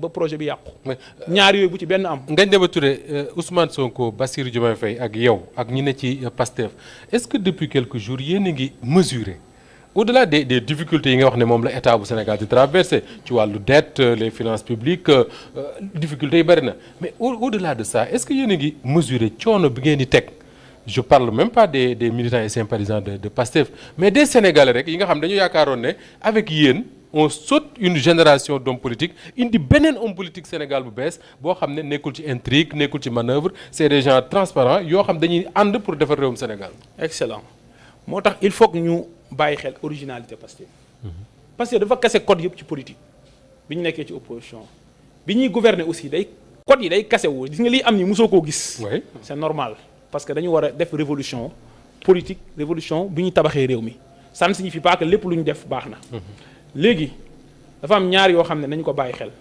ba projet bi yàqu. ñaar yooyu bu ci benn am. Ngagne Demba Touré Ousmane Sonko Bassirou Diomaye Faye ak yow ak ñi ne ci Pastef est-ce que depuis quelques jours yéen a ngi mesurer au-delà des difficultés yi nga wax ne moom la état bu Sénégal di traversé ci wàllu dette les finances publiques difficultés yi bëri na mais au-delà de ça est-ce que yéen a ngi mesurer coono bi ngeen di teg je parle même pas des militants et sympathisants de Pastef mais des Sénégalais rek yi nga xam dañu yaakaaroon ne avec yéen on saute une génération d'hommes politiques indi beneen homme politique Sénégal bu bees boo xam ne nekkul ci intrigue nekkul ci manœuvre c'est des gens transparents yoo xam dañuy ànd pour defar réewum Sénégal. excellent moo tax il faut que ñu bàyyi xel originalité Pastef. Pastef dafa kase code yëpp ci politique bi ñu nekkee ci opposition bi ñuy gouverner aussi day code yi day kase wu gis nga lii am ni mosoo koo gis. oui c'est normal parce que dañu war a def révolution politique révolution bi ñu tabaxee réew mi ça ne signifie pas que lépp lu ñu def baax na. léegi dafa am ñaar yoo xam ne nañu ko bàyyi xel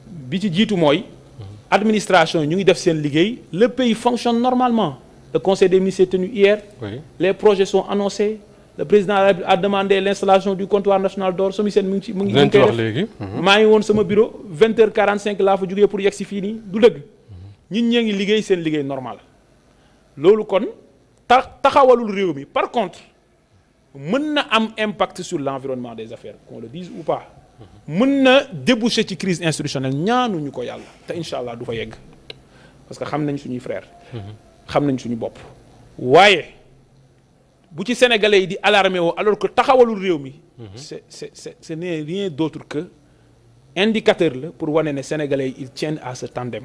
bi ci jiitu mooy administration ñu ngi def seen liggéey le pays fonctionne normalement le conseil des ministres est tenu hier. oui les projets sont annoncés le président a demandé l'installation du comptoir national d'or somi seen mu ngi dinañ ci wax léegi. maa ngi woon sama bureau 20h45 laa fa jógee pour yegg si fii nii du dëgg ñit ñee ngi liggéey seen liggéey normal loolu kon taxawalul réew mi par contre mën na am impact sur l'environnement des affaires qu'on le dise ou pas mën na déboucher ci crise institutionnelle ñaanuñu ko yàlla te incha allah du fa yegg parce que xam nañ suñuy frère xam nañ suñu bopp waaye bu ci sénégalais yi di alarmé woo alors que taxawalul réew mi ce n'est rien d'autre que indicateur la pour wane ne sénégalais yi ils tiennent à ce tandem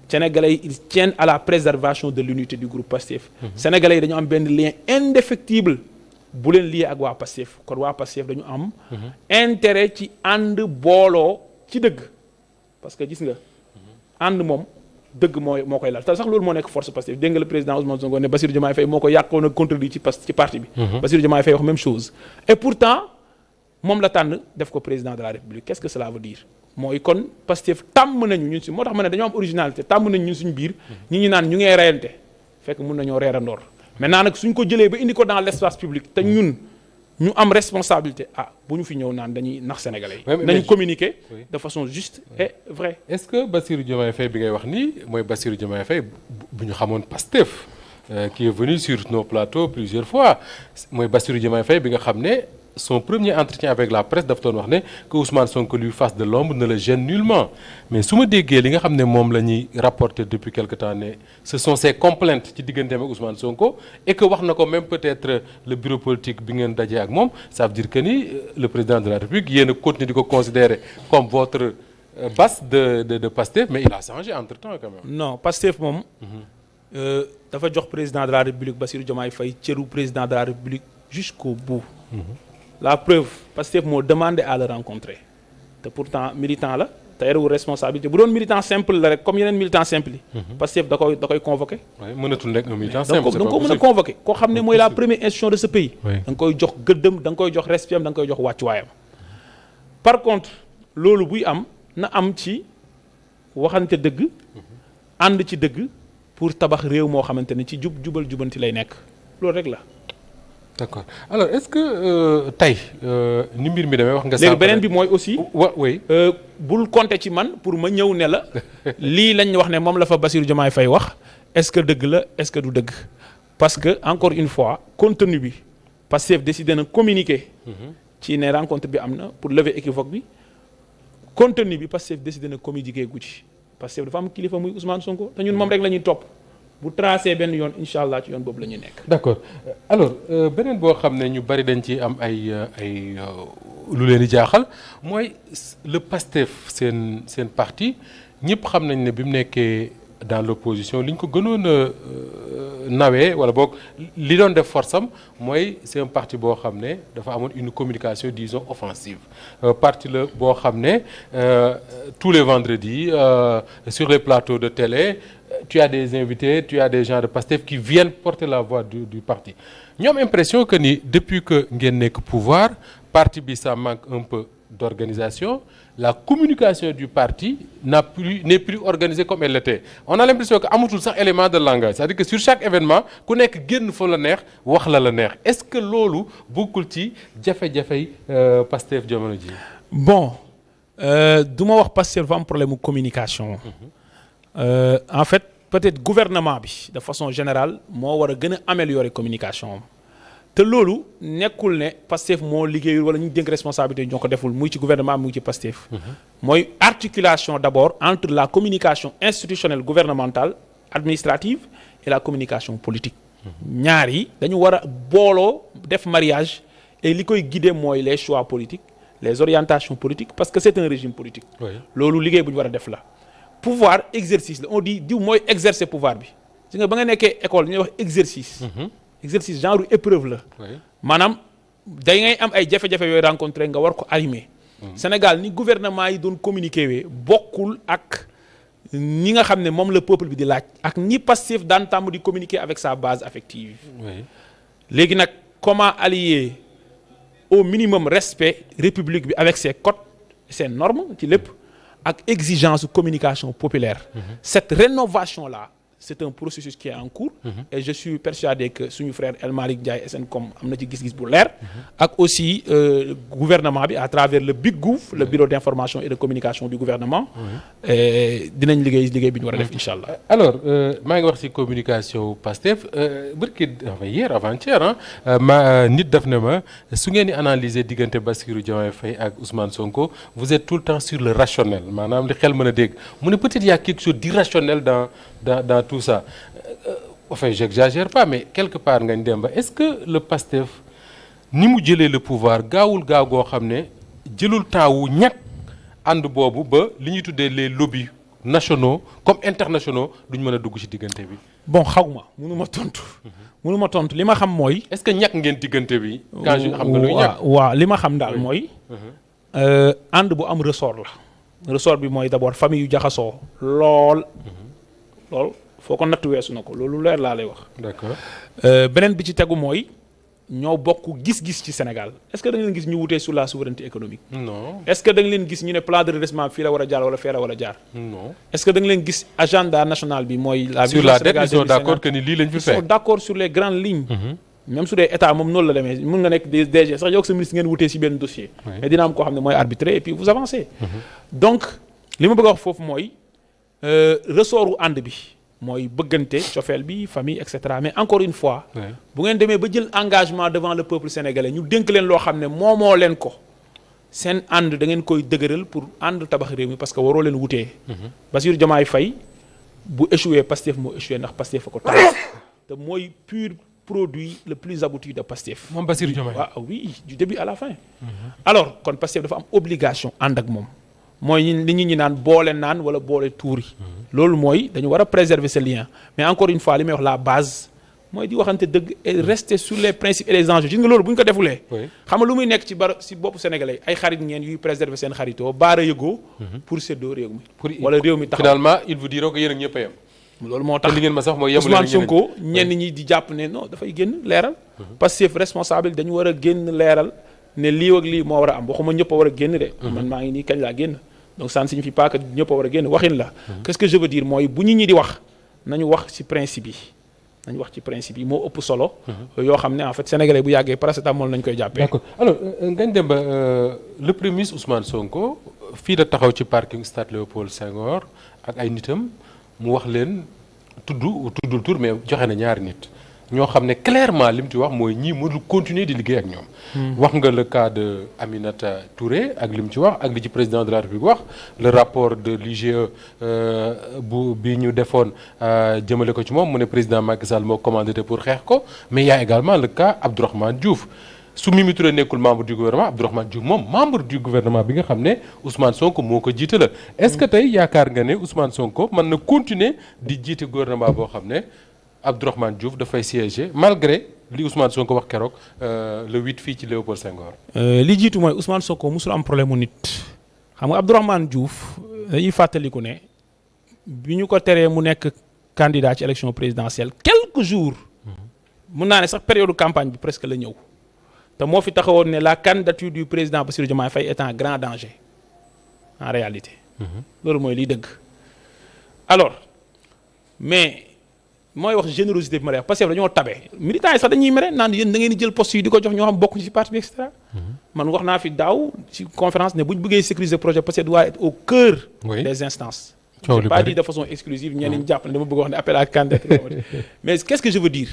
sénégalais yi ils tiennent à la préservation de l'unité du groupe Pastef sénégalais yi dañu am benn lien indéfectible bu leen lié ak waa Pastef kon waa Pastef dañu am intérêt ci ànd booloo ci dëgg parce que gis nga ànd moom dëgg moo koy lal te sax loolu moo nekk force Pastef dégg nga le président Ousmane Sonko ne Bassirou Diomaye Faye moo ko yàqoon a contredit ci parti bi Bassirou Diomaye Faye wax même chose et pourtant moom la tànn def ko président de la République qu'est-ce que cela veut dire mooy kon Pastef tàmm nañu ñun si moo tax ma ne dañoo am originalité tàmm nañu ñun suñu biir ñi naan ñu ngee reyante fekk mun nañoo reerandoor maintenant nag suñ ko jëlee ba indi ko dans l'espace public te ñun ñu am responsabilité bu ñu fi ñëw naan dañuy nax sénégalais yi nañu communiquer de façon juste et vraie. est-ce que Bassirou Diomaye Faye bi ngay wax nii mooy Bassirou Diomaye Faye bu ñu xamoon Pastef qui est venu sur nos plateaux plusieurs fois mooy Bassirou Diomaye Faye bi nga xam ne son premier entretien avec la presse daf doon wax ne que Ousmane Sonko lui fasse de l'ombre ne le gêne nullement mais su ma déggee li nga xam ne moom la ñuy rapporter depuis quelque temps ne ce sont ses complaintes ci digganteem ak Ousmane Sonko et que wax na ko même peut-être le bureau politique bi ngeen dajee ak moom ça veut dire que ni le président de la République yéen a continuer di ko considérer comme votre base de Pastef mais il a changé entre-temps quand même. non Pastef moom. dafa jox président de la République Bassirou Diomaye Faye cëru président de la République jusqu'au bout. La preuve Pastef moo demandé à le rencontrer te pourtant militant la te yorewul responsabilité bu doon militant simple la rek comme yeneen militant simple yi. Pastef da koy convoqué. oui mënatul nekk un militant simple. da nga ko mën a convoqué koo xam ne mooy la première institution de ce pays. da nga koy jox gëddëm da nga koy jox respect am da nga koy jox wàccuwaayam. par contre loolu buy am na am ci waxante dëgg. ànd ci dëgg pour tabax réew moo xamante ne ci jubal jubanti lay nekk loolu rek la. d'accord alors est-ce que tey ni mbir mi demee wax nga. léegi beneen bi mooy aussi. oui. bul compter ci man pour ma ñëw ne la lii lañ wax ne moom la fa Bassirou Diomaye Faye wax est-ce que dëgg la est-ce que du dëgg parce que encore une fois contenu bi Pastef décidé na communiquer. ci ne rencontre bi am na pour lever équivoque bi contenu bi Pastef décidé na communiquer gu ci Pastef dafa am kilifa muy Ousmane Sonko te ñun moom rek la ñuy topp. bu tracé benn yoon incha allah ci yoon boobu la ñuy nekk. d'accord alors beneen boo xam ne ñu bari dañ ci am ay lu leen di jaaxal mooy le PASTEF seen parti ñëpp xam nañ ne bi mu nekkee dans l'opposition li ñu ko gënoon a nawee wala boog li doon def force am mooy c'est un parti boo xam ne dafa amoon une communication disons offensive parti la boo xam ne tous les vendredis sur les plateaux de télé. Tu as des invités, tu as des gens de Pastef qui viennent porter la voix du parti. Ñu am impression que ni depuis que ngeen nekk pouvoir parti bi ça manque un peu d'organisation. La communication du parti n'est plus organisée comme elle l'était. On a l'impression que amatul sax élément de langage, c'est-à-dire que sur chaque événement ku nekk génn fa la neex wax la neex. Est-ce que loolu bokkul ci jafe-jafey Pastef jamono ji? Bon, du ma wax Pastef dafa am problème mu communication. En fait peut-être gouvernement bi de façon générale moo war a gën a améliorer communication am te loolu nekkul ne Pastef moo liggéeyul wala ñu dénk responsabilité ñoo ko deful muy ci gouvernement muy ci Pastef. mooy articulation d'abord entre la communication institutionnelle gouvernementale administrative et la communication politique. ñaar yi dañu war a booloo def mariage et li koy guider mooy les choix politiques les orientations politiques parce que c'est un régime politique. loolu liggéey bu ñu war a def la. pouvoir exercice la on dit diw mooy exercer pouvoir bi si nga ba nga nekkee école ñuy wax exercice. exercice genre épreuve la. maanaam day ngay am ay jafe-jafe yooyu rencontré nga war ko arrimer. Sénégal ni gouvernement yi doon communiquer wee bokkul ak ñi nga xam ne moom la peuple bi di laaj ak ni Pastef daan tàmm di communiquer avec sa base affective. léegi nag comment allier au minimum respect république bi avec ses codes ses normes ci lépp. ak exigence de communication populaire. Cette rénovation-là, c'est un processus qui est en cours. Et je suis persuadé que suñu frère El Malick Ndiaye SNCOM am na ci gis-gis bu leer. ak aussi gouvernement bi à travers le BIGGOUV, le bureau d'information et de communication du gouvernement. dinañ liggéey bi ñu war a def incha allah. alors maa ngi wax ci communication Pastef hier avant-hier nit daf ne ma su ngeen di analyser diggante Bassirou Diomaye Faye ak Ousmane Sonko vous êtes tout le temps sur le rationnel maanaam li xel mën a dégg mu ne peut-être y a quelque chose d'irrationnel dans tout ça. Enfin j'exagère pas mais quelque part ngañ dem ba est-ce que le Pastef ni mu jëlee le pouvoir gaawul gaaw goo xam ne jëlul temps wu ñàkk ànd boobu ba li ñuy tuddee les lobbies nationaux comme internationaux duñ mën a dugg ci diggante bi. bon xawma mënuma tontu li ma xam mooy. est-ce que ñàkk ngeen diggante bi. quand je xam nga luy ñàkk waaw li ma xam daal mooy. ànd bu am ressort la. ressort bi mooy d'abord famille yu jaxasoo lool foo ko natt weesu na ko loolu leer laa lay wax. d'accord. beneen bi ci tegu mooy ñoo bokk gis-gis ci Sénégal est-ce que da nga leen gis ñu wutee sur la souveraineté économique. non. est-ce que da nga leen gis ñu ne plan de redressement fii la war a jaar wala fee la war a jaar. non. est-ce que da nga leen gis agenda national bi mooy. la sur la dette ils sont d'accord que ni lii lañ fi fekk. ils sont d'accord sur les grandes lignes. même su dee état moom noonu la demee mën nga nekk DG sax yow ak sa ministre ngeen wutee ci benn dossier. mais dina am koo xam ne mooy arbitrer et puis vous avancez. donc li ma bëgg a wax foofu mooy ressortu ànd bi. mooy bëggante cofeel bi famille et cetera mais encore une fois. bu ngeen demee ba jël engagement devant le peuple sénégalais ñu dénk leen loo xam ne moomoo leen ko seen ànd da ngeen koy dëgëral pour ànd tabax réew mi parce que waroo leen wutee. Bassirou Diomaye Faye bu échoué Pastef moo échoué ndax Pastef a ko tax te mooy pur produit le plus abouti de Pastef. moom Bassirou Diomaye. waaw oui du début à la fin. alors kon Pastef dafa am obligation ànd ak moom. mooy li ñi naan boole naan wala boole tuuri. loolu mooy dañu war a préserver ce lien mais encore une fois li may wax la base mooy di waxante dëgg et rester sur les principes et les enjeux gis nga loolu bu ñu ko defulee. xam nga lu muy nekk ci boppu sénégalais ay xarit ngeen yuy préserver seen xaritoo baara yëgoo. pour séddoo réew mi. wala réew mi taxaw finalement il vous dira que yéen ak ñëpp a yem. loolu moo tax li ngeen ma sax mooy Ousmane Sonko ñenn ñi di jàpp ne non dafay génn leeral. Pastef responsable dañu war a génn leeral ne lii ak lii moo war a am waxuma ñëpp a war a génn de. man maa ngi nii kañ laa génn. donc ça ne signifie pas que ñëpp a war a génn waxin la. qu'est-ce que je veux dire mooy bu ñi di wax nañu wax ci principe yi moo ëpp solo. yoo xam ne en fait sénégalais bu yàggee paracétamol nañu koy jàppee. d'accord alors Ngagne Demba le premier ministre Ousmane Sonko fii la taxaw ci parking stade Léopold Senghor ak ay nitam mu wax leen tuddul tur mais joxe na ñaari nit. ñoo xam ne clairement li mu ci wax mooy ñii mënul continuer di liggéey ak ñoom. wax nga le cas de Aminata Touré ak li mu ci wax ak li ci président de la République wax le rapport de l'IGE bi ñu defoon jëmale ko ci moom mu ne président Macky Sall moo commandité pour xeex ko mais il y a également le cas Abdourahmane Diouf su Mimi Touré nekkul membre du gouvernement Abdourahmane Diouf moom membre du gouvernement bi nga xam ne Ousmane Sonko moo ko jiite la est-ce que tey yaakaar nga ne Ousmane Sonko mën na continuer di jiite gouvernement boo xam ne. Abdourahmane Diouf dafay siéger malgré li Ousmane Sonko wax keroog le 8 fii ci Léopold Senghor. li jiitu mooy Ousmane Sonko musul am problème mu nit xam nga Abdourahmane Diouf dañuy fàttaliku ne bi ñu ko teree mu nekk candidat ci élection présidentielle quelques jours mun naa ne sax période campagne bi presque la ñëw te moo fi taxawoon ne la candidature du président Bassirou Diomaye Faye est en grand danger en réalité. loolu mooy liy dëgg alors mais. mooy wax générosité bi ma lay wax parce que dañoo tabe militants yi sax dañuy mere naan yéen da ngeen di jël poste yi di ko jox ñoo xam bokk ci parti bi et cetera. man wax naa fi daaw ci conférence ne bu ñu bëggee sécuriser projet parce que doit être au cœur des instances. je n'ai pas dit de façon exclusive ñenn ñi jàpp ne dama bëgg wax ne appel à candidature mais qu'est-ce que je veux dire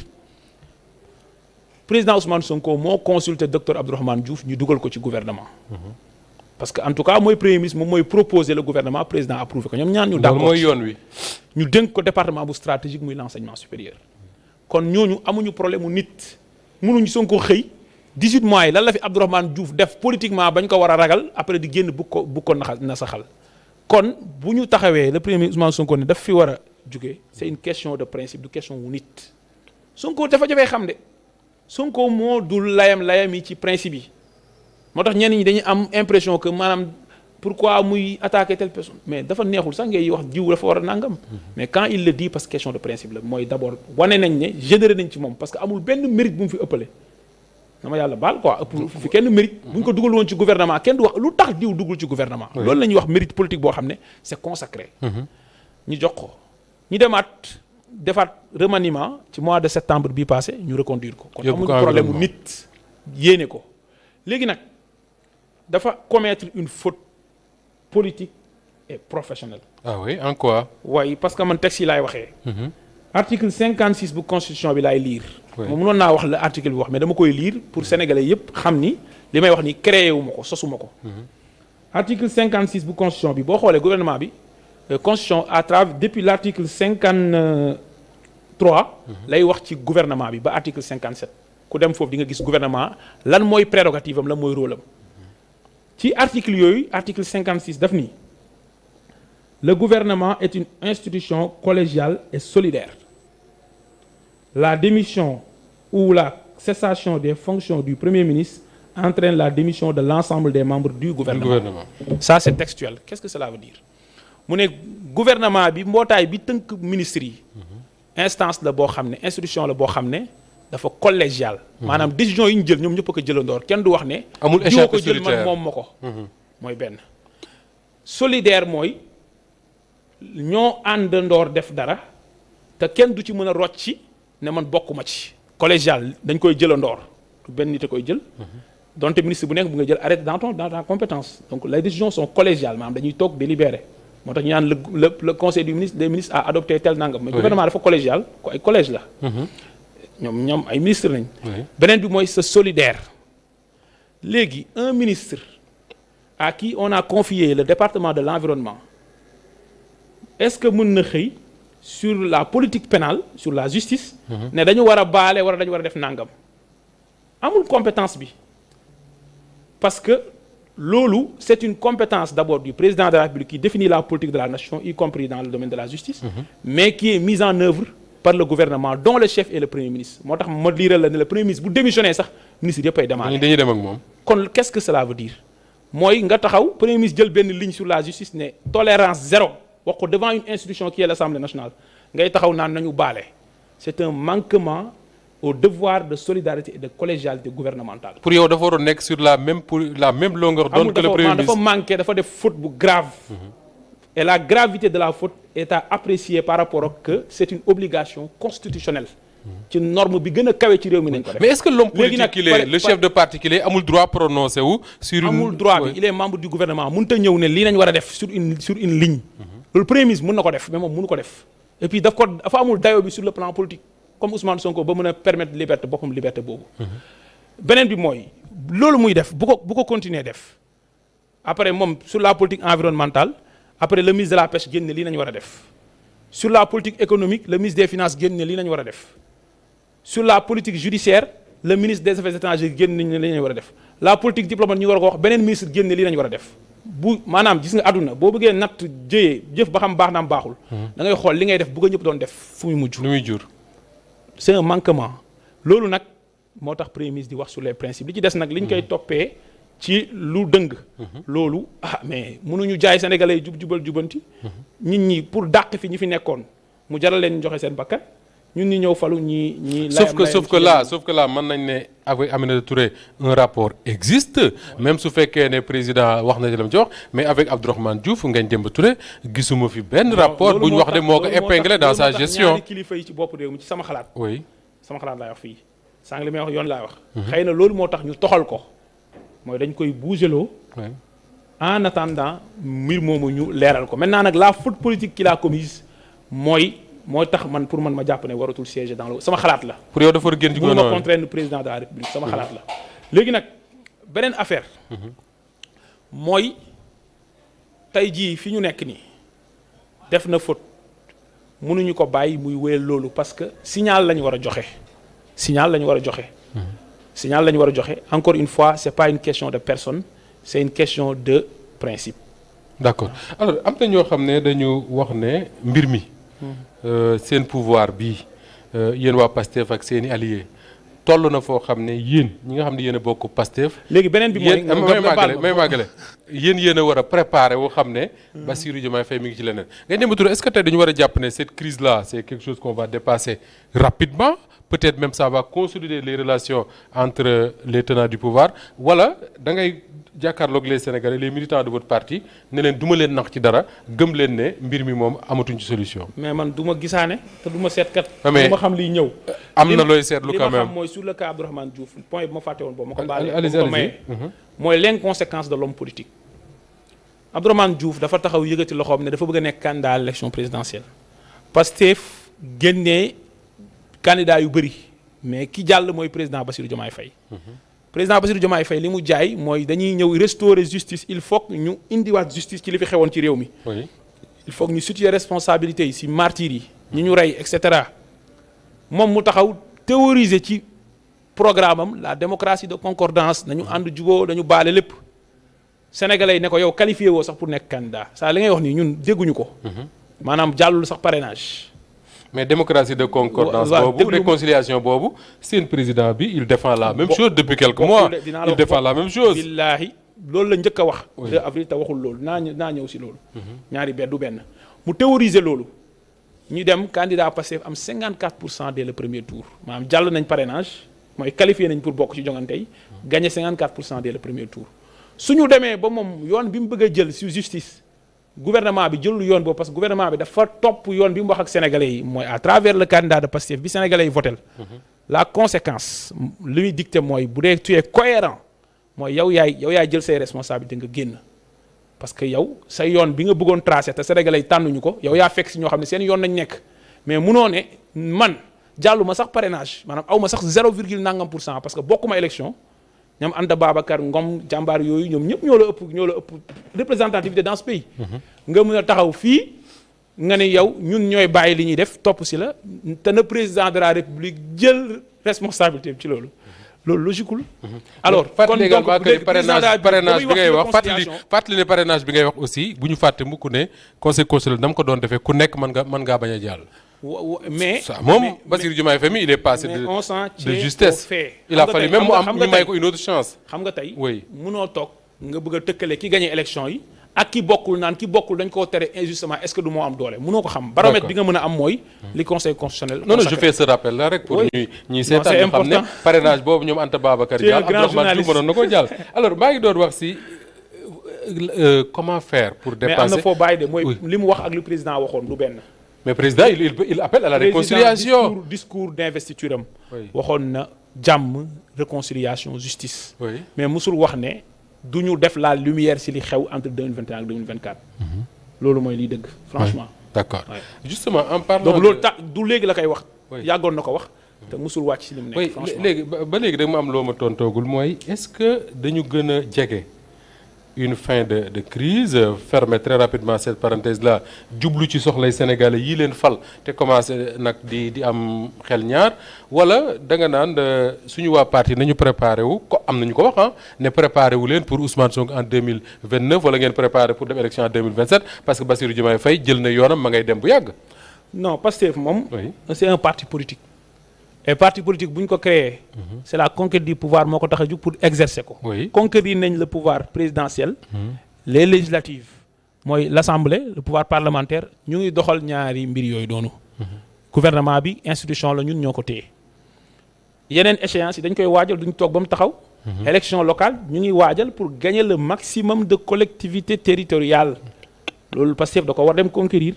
président Ousmane Sonko moo consulté docteur Abdourahmane Diouf ñu dugal ko ci gouvernement. parce que en tout cas mooy premier ministre moom mooy proposer le gouvernement président approuvé ko ñoom ñaan ñu d'accord mooy yoon wi. ñu dénk ko département bu stratégique muy l'enseignement supérieur kon ñooñu amuñu problème mu nit mënuñu Sonko xëy 18 mois yi lan la fi Abdourahmane Diouf def politiquement bañ ko war a ragal après di génn bu ko nasaxal kon bu ñu taxawee le premier ministre Ousmane Sonko ne daf fi war a jóge c'est une question de principe du question wu nit Sonko dafa jafee xam de Sonko moo dul layam yi ci principe yi moo tax ñenn ñi dañuy am impression que maanaam pourquoi muy attaquer telle personne mais dafa neexul sax ngay wax jiw dafa war a nangam. mais quand il le dit parce que question de principe la mooy d'abord wane nañ ne généré nañ ci moom parce que amul benn mérite bu mu fi ëppale. dama yàlla baal quoi ëpp fi kenn mérite. bu ñu ko dugal woon ci gouvernement kenn du wax lu tax diw dugul ci gouvernement. loolu la ñuy wax mérite politique boo xam ne c'est consacré. ñu jox ko ñu defaat remaniement ci mois de septembre bii passé ñu reconduire ko. kon amuñu problème mu nit yéene ko léegi nag. dafa commettre une faute politique et professionnelle. Ah oui, en quoi? Oui, parce que man texte yi laay waxee. article 56 bu constitution bi laay lire. moom mënoon naa wax la article bi wax mais dama koy lire pour sénégalais yépp xam ni li may wax ni créé wu ma ko sosuma ko. article 56 bu constitution bi boo xoolee gouvernement bi constitution à travers depuis l'article 53. lay wax ci gouvernement bi ba article 57. ku dem foofu di nga gis gouvernement lan mooy prérogative am lan mooy rôle am. ci article yooyu article 56 daf ni le gouvernement est une institution collégiale et solidaire. La démission ou la cessation des fonctions du Premier ministre entraîne la démission de l'ensemble des membres du gouvernement. Ça c'est textuel. Qu'est-ce que cela veut dire? mu ne gouvernement bi mbootaay bi tënk ministres yi. instance la boo xam ne institution la boo xam ne dafa collégial. maanaam décision yi ñu jël ñoom ñëpp a ko jëlandoor kenn du wax ne. amul échec ko jël man moom ma ko. mooy benn. solidaire mooy ñoo àndandoor def dara te kenn du ci mën a rocci ne man bokkuma ci. collégial dañ koy jëlandoor benn nit a koy jël. donte ministre bu nekk bu nga jël arrête dans ta compétence donc les décisions sont collégiales maanaam dañuy toog délibérer moo tax ñu naan le conseil des ministres a adopté tel nangam. mais gouvernement dafa collégial ko ay collège la. ñoom ay ministre lañ. beneen bi mooy sa solidaire. léegi un ministre à qui on a confié le département de l'environnement est-ce que mën na xëy sur la politique pénale sur la justice. ne dañu war a baale wala dañu war a def nangam. amul compétence bi parce que loolu c'est une compétence d'abord du président de la République qui définit la politique de la nation y compris dans le domaine de la justice. mais qui est mise en œuvre par le gouvernement dont le chef est le premier ministre moo tax ma liiral la ne le premier ministre bu démissionné sax ministre yëpp ay demandé. dañuy dem ak moom. kon qu'est-ce que cela veut dire mooy nga taxaw premier ministre jël benn ligne sur la justice ne tolérance zéro wax ko devant une institution qui est l'Assemblée nationale ngay taxaw naan nañu baale c'est un manquement au devoir de solidarité et de collégialité gouvernementale. pour yow dafa waroon nekk sur la même longueur d'onde que le premier ministre. dafa manqué dafa def faute bu grave. et la gravité de la faute est à apprécier par rapport ak que c'est une obligation constitutionnelle. ci norme bi gën a kawe ci réew mi nañ ko def. mais est-ce que l'homme politique qu'il est le chef de parti qu'il est amul droit prononcé wu. sur une amul droit bi il est membre du gouvernement mënut a ñëw ne lii nañ war a def sur une ligne. loolu premier ministre mën na ko def mais moom mënu ko def. et puis dafa amul dayo bi sur le plan politique comme Ousmane Sonko ba mën a permettre liberté boppam liberté boobu. beneen bi mooy loolu muy def bu ko continuer def après moom sur la politique environnementale après le ministre de la pêche génne lii nañu war a def. sur la politique économique le ministre des finances génne lii nañu war a def. sur la politique judiciaire le ministre des affaires étrangères génn nañ li nañu war a def la politique diplomate ñu war a ko wax beneen ministre génn lii nañu war a def bu maanaam gis nga àdduna boo bëggee natt jëf ba xam baax naam baaxul da ngay xool li ngay def bu ko ñëpp doon def fu muy mujj. lu muy jur. c'est un manquement loolu nag moo tax premier ministre di wax sur les principes li ci des nag li ñu koy toppee ci lu dëng. loolu mais mënuñu jaay sénégalais jubal jubanti. nit ñi pour dàq fi ñi fi nekkoon mu jaral leen joxe seen bakkan ñun ñi ñëw falu ñi sauf que là mën nañ ne avec Aminata Touré un rapport existe même su fekkee ne président wax na ci la mu ci wax mais avec Abdourahmane Diouf Ngagne Demba Touré gisuma fi benn rapport bu ñu wax ne moo ko épinglé dans sa gestion. ñaari kilifa yi ci bopp réew mi ci sama xalaat. oui sama xalaat laay wax fii sànq li may wax yoon laay wax. xëy na loolu moo tax ñu toxal ko mooy dañ koy bougeloo. en attendant mbir moomu ñu leeral ko maintenant nag la faute politique qu'il a commise mooy tax pour man ma jàpp ne waratul siéger dans le sama xalaat la. pour yow dafa war a génn ci ma contraindre président de la république sama xalaat la. léegi nag beneen affaire. mooy tey jii fi ñu nekk nii def na faute mënuñu ko bàyyi muy wéyal loolu parce que signal la ñu war a joxe. signal la ñu war a joxe. signal la ñu war a joxe encore une fois c'est pas une question de personne c'est une question de principe. d'accord alors am na ñoo xam ne dañu wax ne mbir mi. seen pouvoir bi yéen waa PASTEF ak seeni alliés toll na foo xam ne yéen ñi nga xam ne yéen a bokk PASTEF. léegi beneen bi mooy may màggale yéen a war a préparer woo xam ne. Bassirou Diomaye Faye mi ngi ci leneen. Ngagne Demba Touré est-ce que tey dañu war a jàpp ne cette crise là c'est quelque chose qu'on va dépasser rapidement peut-être même ça va consolider les relations entre les tenants du pouvoir wala da ngay jàkkaarloog les Sénégalais les militants de votre parti ne leen duma leen nax ci dara gëm leen ne mbir mi moom amatuñ ci solution. mais man du ma gisaane te du ma seetkat. mais du ma xam liy ñëw. am na looy seetlu quand même li ma xam mooy sur le cas Abdourahmane Diouf point bi ma fàtte woon boobu ma ko baalee. allez-y mooy l'inconséquence de l'homme politique. Abdourahmane Diouf dafa taxaw yëgati loxoom ne dafa bëgg a nekk candidat à l'élection présidentielle. Pastef génnee candidat yu bëri mais ki jàll mooy président Bassirou Diomaye Faye. président Bassirou Diomaye Faye li mu jaay mooy dañuy ñëw restaurer justice il faut que ñu indiwaat justice ci li fi xewoon ci réew mi. il faut que ñu situer responsabilité yi ci martyrs yi. ñi ñu rey et cetera moom mu taxaw théoriser ci programme am la démocratie de concordance nañu ànd juboo dañu baale lépp. Sénégalais yi ne ko yow qualifié woo sax pour nekk candidat ça li ngay wax nii ñun dégguñu ko. maanaam jàllul sax parrainage. mais démocratie de concordance boobu réconciliation boobu seen président bi il défend la même chose depuis quelques mois il défend la même chose. billaahi loolu la njëkk a wax. 2 avril te waxul loolu naa ñëw si loolu. ñaari benn du benn mu théoriser loolu ñu dem candidat Pastef am 54% dès le premier tour maanaam jàll nañ parrainage mooy qualifié nañ pour bokk ci joŋante yi gagné 54% dès le premier tour. suñu demee ba moom yoon bi mu bëgg a jël si justice gouvernement bi jëlul yoon boobu parce que gouvernement bi dafa topp yoon bi mu wax ak sénégalais yi mooy à travers le candidat de Pastef bi sénégalais yi votel la conséquence li muy dicté mooy bu dee tu es cohérent mooy yow yaay jël say responsabilités nga génn parce que yow sa yoon bi nga bëggoon tracé te sénégalais yi tànnuñu ko yow yaa fekk si ñoo xam ne seen yoon nañ nekk mais munoo ne man jàlluma sax parrainage maanaam aw ma sax 0,nangam% parce que bokkuma élection ñoom Anta Babacar Ngom jàmbaar yooyu ñoom ñëpp ñoo la ëpp représentativité dans ce pays. nga mën a taxaw fii nga ne yow ñun ñooy bàyyi li ñuy def topp si la te na président de la république jël responsabilité ci loolu. loolu logiqueul. alors kon donc parrainage bi ngay wax fàttali ne parrainage bi ngay wax aussi bu ñu fàtte mukk ne conseil constitutionnel dama ko doon defee ku nekk mën ngaa bañ a jàll. mais moom Bassirou Diomaye Faye mi il est passé de justesse il a fallu même mu am ñu may ko une autre chance. xam nga tey oui munoo toog nga bëgg a tëkkale ki gagné élection yi ak ki bokkul naan ki bokkul dañ koo tere injustement est-ce que du moo am doole munoo ko xam. baromètre bi nga mën a am mooy. li conseil constitutionnel. non je fais ce rappel là rek pour ñuy seetaan ñu xam ne parrainage boobu ñoom Anta Babacar Diallo Abdourahmane Diouf mënoon na ko jàll. alors maa ngi doon wax si comment faire pour dépasser. mais am na foo bàyyi de mooy li mu wax ak li président waxoon du benn. mais président il appelle à la réconciliation discours d'investiture am. waxoon na jàmm réconciliation justice. mais musul wax ne du ñu def la lumière ci li xew entre 2021 ak 2024. loolu mooy liy dëgg franchement. d'accord justement en parlant donc loolu tax du léegi la koy wax. yàggoon na ko wax. te musul wàcc ci li mu nekk franchement léegi ba léegi da ma am loo ma tontoogul mooy est-ce que dañu gën a jege. une fin de crise fermer très rapidement cette parenthèse là jublu ci soxlay sénégalais yii leen fal te commencé nag di am xel ñaar wala da nga naan suñu waa parti nañu préparé wu ko am nañu ko wax ne préparé wu leen pour Ousmane Sonko en 2029 wala ngeen préparé pour dem élection en 2027 parce que Bassirou Diomaye Faye jël na yoonam ma ngay dem bu yàgg. non Pastef moom. c'est un parti politique. et parti politique bu ñu ko créé. c'est la conquête du pouvoir moo ko tax a jóg pour exercer ko. conquérir nañ le pouvoir présidentiel. les législatives mooy l'assemblée le pouvoir parlementaire ñu ngi doxal ñaari mbir yooyu doonu. gouvernement bi institution la ñun ñoo ko téye yeneen échéance yi dañ koy waajal duñ toog ba mu taxaw. élection locale ñu ngi waajal pour gagner le maximum de collectivités territoriales loolu Pastef da ko war dem conquérir.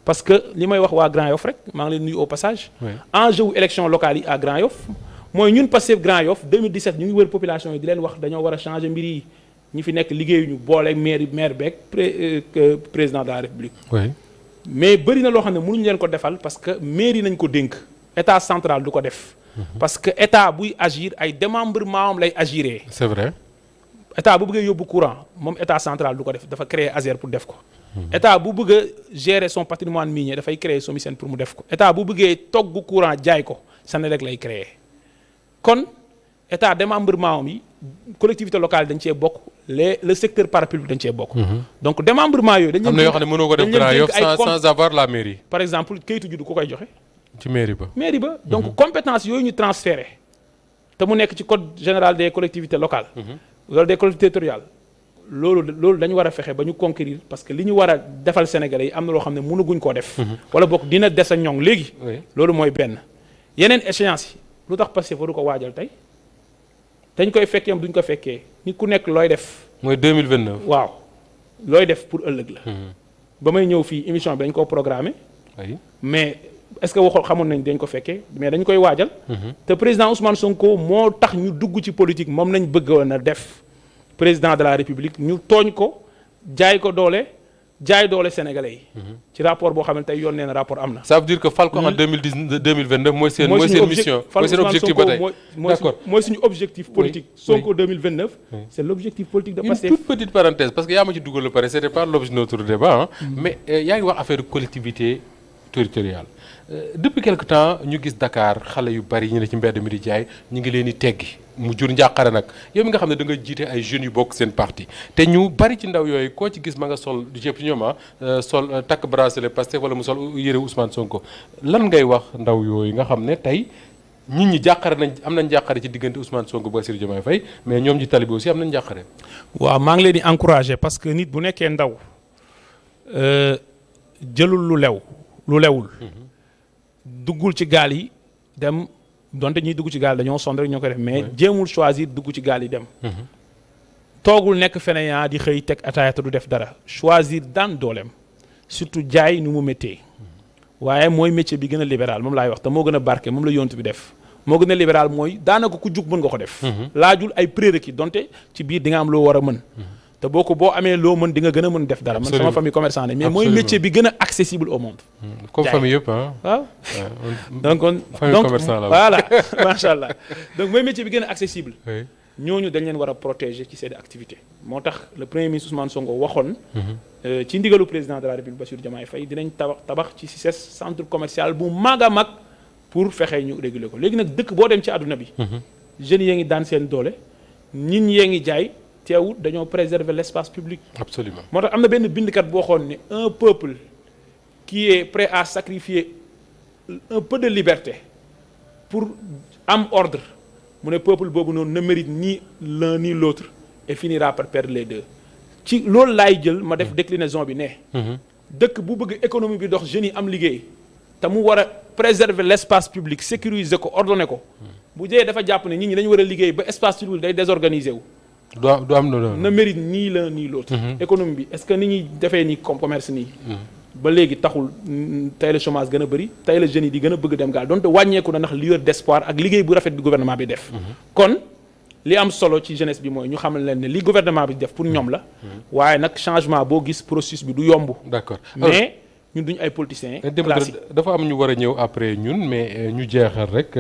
parce que li may wax waa Grand Yoff rek maa ngi leen nuyu au passage. enjeu wu élection locale yi à Grand Yoff mooy ñun Pastef Grand Yoff 2017 ñu ngi wër population yi di leen wax dañoo war a changer mbir yi ñi fi nekk liggéeyuñu booleeg maire beeg président de la République. mais bëri na loo xam ne mënuñu leen ko defal parce que mairie nañ ko dénk état central du ko def. parce que état buy agir ay démembrement am lay agiré. c'est vrai. état bu bëggee yóbbu courant moom état central du ko def dafa créer ASER pour def ko. état bu bëgg a gérer son patrimoine minier dafay créer SOMISEN pour mu def ko. état bu bëggee togg courant jaay ko Senelec lay créer kon état démembrement am yi collectivité locale dañ cee bokk le secteur parapublic dañ cee bokk. donc démembrement yooyu. dañ leen am na yoo xam ne mënoo ko def Grand Yoff sans avoir la mairie. par exemple kayitu juddu ku koy joxe. ci mairie ba. mairie ba donc compétence yooyu ñu transféré te mu nekk ci code général des collectivités locales. wala des collectivités territoriales loolu dañu war a fexe ba ñu conquérir parce que li ñu war a defal Sénégalais yi am na loo xam ne mënaguñ koo def. wala boog dina des a ñoŋ léegi. loolu mooy benn yeneen échéance yi lu tax Pastef waru ko waajal tey dañ koy fekkee duñ ko fekkee nit ku nekk looy def. mooy 2029. waaw looy def pour ëllëg la. ba may ñëw fii émission bi dañ koo programmé. mais est-ce que waxoo xamoon nañ dañ ko fekkee mais dañ koy waajal. te président Ousmane Sonko moo tax ñu dugg ci politique moom nañ bëggoon a def président de la République ñu tooñ ko jaay ko doole sénégalais yi. ci rapport boo xam ne tey yoon nee na rapport am na. ça veut dire que fal ko en 2029 mooy seen mission mooy seen objectif ba tey. d'accord mooy suñu objectif politique. Sonko 2029. c'est l'objectif politique de Pastef. une toute petite parenthèse parce que yaa ma ci dugal lu pare c'était pas l'objet de notre débat mais yaa ngi wax affaire collectivité territoriale. Depuis quelque temps ñu gis Dakar xale yu bari ñu ne ci mbedd mi di jaay ñu ngi leen di teggi mu jur njàqare nag yow mi nga xam ne da nga jiite ay jeunes yu bokk seen parti te ñu bari ci ndaw yooyu koo ci gis ma nga sol du jëpp ci ñoom sol takk bracelet Pastef wala mu sol yére Ousmane Sonko lan ngay wax ndaw yooyu nga xam ne tey nit ñi jàqare nañ am nañ jàqare ci diggante Ousmane Sonko ba Bassirou Diomaye Faye mais ñoom ci tali bi aussi am nañ jàqare. waaw maa ngi leen di encourager parce que nit bu nekkee ndaw jëlul lu lewul. duggul ci gaal yi dem donte ñuy dugg ci gaal dañoo sonn rek ñoo koy def mais jéemul choisir dugg ci gaal yi dem. toogul nekk fainéant di xëy teg ataaya te du def dara choisir daan dooleem surtout jaay nu mu méttee waaye mooy métier bi gën a libéral moom laay wax te moo gën a barke moom la yontu bi def moo gën a libéral mooy daanaka ku jug mën nga ko def. laajul ay prérequis donte ci biir di nga am loo war a mën. te boo amee loo mën di nga gën a mën def dara. man sama famille commerçant ne mais mooy métier bi gën a accessible au monde. comme famille yëpp waaw donc famille commerçant la voilà macha allah donc mooy métier bi gën a accessible. ñooñu dañ leen war a protéger ci seen activité moo tax le premier ministre Ousmane Sonko waxoon. ci ndigalu président de la République Bassirou Diomaye Faye dinañ tabax ci CICES centre commercial bu mag a mag pour fexe ñu réguler ko léegi nag dëkk boo dem ci àdduna bi. jeunes yee ngi daan seen doole nit ñi yee ngi jaay. teewut dañoo préserver l'espace public. Absolument. moo tax am na benn bindkat boo xoon ne un peuple qui est prêt à sacrifier un peu de liberté pour am ordre mu ne peuple boobu noonu ne mérite ni l'un ni l'autre et finira par perdre les deux ci loolu laay jël ma def déclinaison bi ne. dëkk bu bëgg économie bi dox jeunes yi am liggéey te mu war a préserver l'espace public sécuriser ko ordonner ko bu dee dafa jàpp ne nit ñi dañu war a liggéey ba espace public day désorganiser wu. du am na mérite ni l'un ni l'autre. économie bi est-ce que ni ñuy defee ni comme commerce nii. ba léegi taxul tey la chômage gën a bëri tey la jeunes yi di gën a bëgg dem gaal donte wàññeeku na ndax lueur d'espoir ak liggéey bu rafet bi gouvernement bi def. kon li am solo ci jeunesse bi mooy ñu xamal leen ne li gouvernement bi def pour ñoom la. waaye nag changement boo gis processus bi du yomb. d'accord mais ñun duñ ay politiciens classiques. dafa am ñu war a ñëw après ñun mais ñu jeexal rek.